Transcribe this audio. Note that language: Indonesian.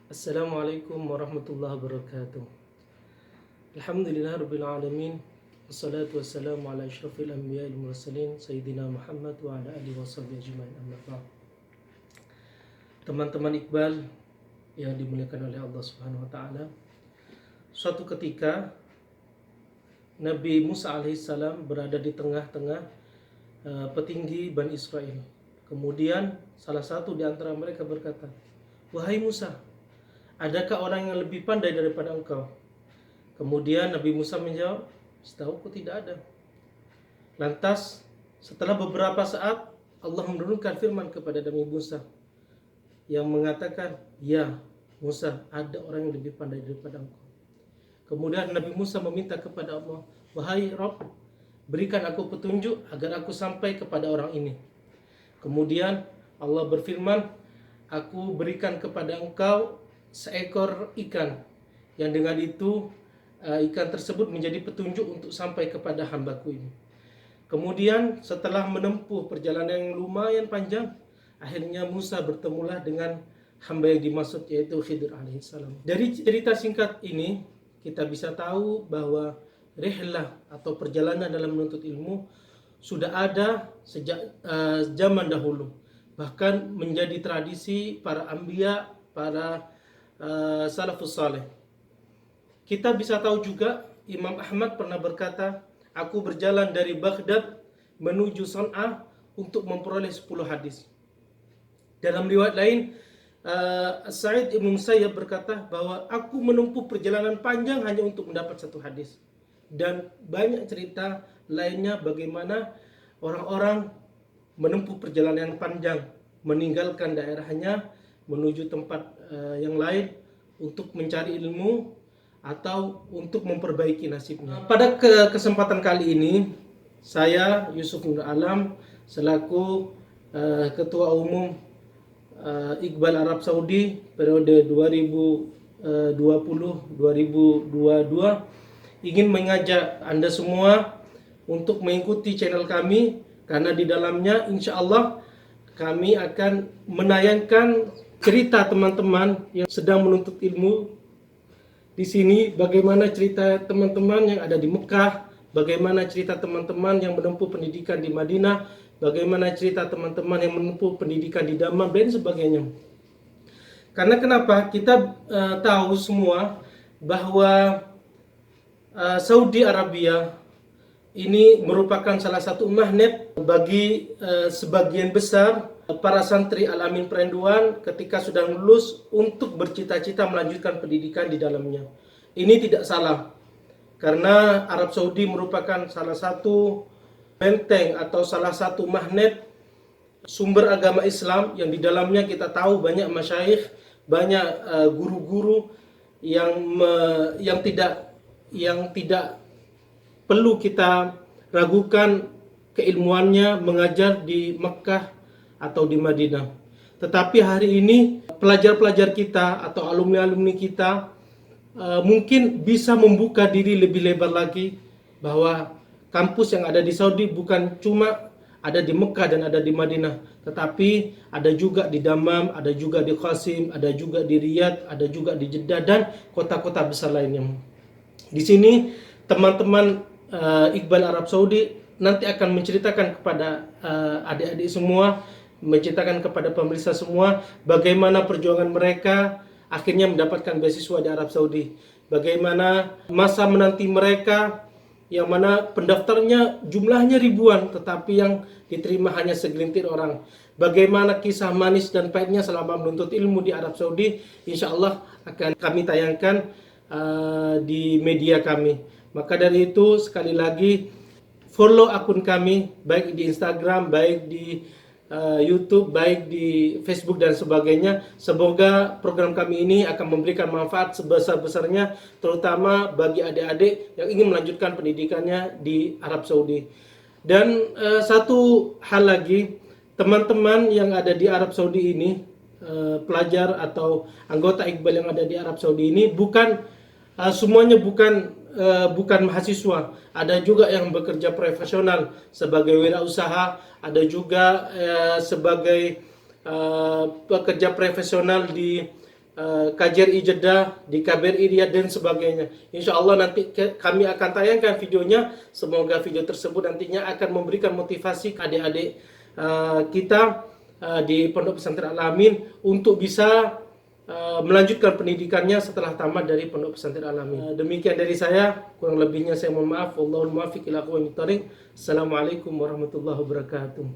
Assalamualaikum warahmatullahi wabarakatuh. Alhamdulillah rabbil alamin. Wassalatu wassalamu ala asyrafil anbiya'i wal mursalin sayyidina Muhammad wa ala alihi washabbihi ajmain amma ba'd. Teman-teman Iqbal yang dimuliakan oleh Allah Subhanahu wa taala. Suatu ketika Nabi Musa alaihissalam berada di tengah-tengah petinggi Bani Israel. Kemudian salah satu di antara mereka berkata, "Wahai Musa, adakah orang yang lebih pandai daripada engkau?" Kemudian Nabi Musa menjawab, "Setahuku tidak ada." Lantas setelah beberapa saat Allah menurunkan firman kepada Nabi Musa yang mengatakan, "Ya Musa, ada orang yang lebih pandai daripada engkau." Kemudian Nabi Musa meminta kepada Allah, "Wahai Rabb, berikan aku petunjuk agar aku sampai kepada orang ini." Kemudian Allah berfirman, "Aku berikan kepada engkau seekor ikan, yang dengan itu ikan tersebut menjadi petunjuk untuk sampai kepada hambaku ini." Kemudian setelah menempuh perjalanan yang lumayan panjang, akhirnya Musa bertemulah dengan hamba yang dimaksud, yaitu Khidir alaihissalam. Dari cerita singkat ini kita bisa tahu bahwa rihlah atau perjalanan dalam menuntut ilmu sudah ada sejak zaman dahulu, bahkan menjadi tradisi para anbiya, para salafus saleh. Kita bisa tahu juga Imam Ahmad pernah berkata, "Aku berjalan dari Baghdad menuju San'ah untuk memperoleh 10 hadis." Dalam riwayat lain, Sa'id Ibn Musayyab berkata bahwa aku menempuh perjalanan panjang hanya untuk mendapat satu hadis. Dan banyak cerita lainnya bagaimana orang-orang menempuh perjalanan yang panjang, meninggalkan daerahnya menuju tempat yang lain untuk mencari ilmu atau untuk memperbaiki nasibnya. Pada kesempatan kali ini, saya Yusuf Nur Alam selaku Ketua Umum Iqbal Arab Saudi periode 2020-2022 ingin mengajak Anda semua untuk mengikuti channel kami, karena di dalamnya insya Allah kami akan menayangkan cerita teman-teman yang sedang menuntut ilmu di sini, bagaimana cerita teman-teman yang ada di Mekah, bagaimana cerita teman-teman yang menempuh pendidikan di Madinah, bagaimana cerita teman-teman yang menempuh pendidikan di Damam dan sebagainya. Karena kenapa? Kita tahu semua bahwa Saudi Arabia ini merupakan salah satu magnet bagi sebagian besar para santri Al-Amin Perenduan ketika sudah lulus untuk bercita-cita melanjutkan pendidikan di dalamnya. Ini tidak salah, karena Arab Saudi merupakan salah satu benteng atau salah satu magnet sumber agama Islam yang di dalamnya kita tahu banyak masyayikh, banyak guru-guru yang tidak perlu kita ragukan keilmuannya mengajar di Mekah atau di Madinah. Tetapi hari ini pelajar-pelajar kita atau alumni-alumni kita mungkin bisa membuka diri lebih lebar lagi bahwa kampus yang ada di Saudi bukan cuma ada di Mekah dan ada di Madinah, tetapi ada juga di Damam, ada juga di Qasim, ada juga di Riyadh, ada juga di Jeddah dan kota-kota besar lainnya. Di sini teman-teman Iqbal Arab Saudi nanti akan menceritakan kepada adik-adik semua, menceritakan kepada pemirsa semua bagaimana perjuangan mereka akhirnya mendapatkan beasiswa di Arab Saudi. Bagaimana masa menanti mereka yang mana pendaftarnya jumlahnya ribuan tetapi yang diterima hanya segelintir orang. Bagaimana kisah manis dan pahitnya selama menuntut ilmu di Arab Saudi, insya Allah akan kami tayangkan di media kami. Maka dari itu sekali lagi follow akun kami baik di Instagram, baik di YouTube, baik di Facebook dan sebagainya. Semoga program kami ini akan memberikan manfaat sebesar-besarnya, terutama bagi adik-adik yang ingin melanjutkan pendidikannya di Arab Saudi. Dan satu hal lagi, teman-teman yang ada di Arab Saudi ini, pelajar atau anggota Iqbal yang ada di Arab Saudi ini semuanya bukan mahasiswa. Ada juga yang bekerja profesional sebagai wirausaha, ada juga sebagai pekerja profesional di KJRI Jeddah, di KBRI Riyadh dan sebagainya. Insya Allah nanti kami akan tayangkan videonya. Semoga video tersebut nantinya akan memberikan motivasi ke adik-adik kita di Pondok Pesantren Al-Amin untuk bisa melanjutkan pendidikannya setelah tamat dari Pondok Pesantren Al-Amin. Demikian dari saya, kurang lebihnya saya mohon maaf. Wallahul muwaffiq ila aqwamit thoriq. Assalamualaikum warahmatullahi wabarakatuh.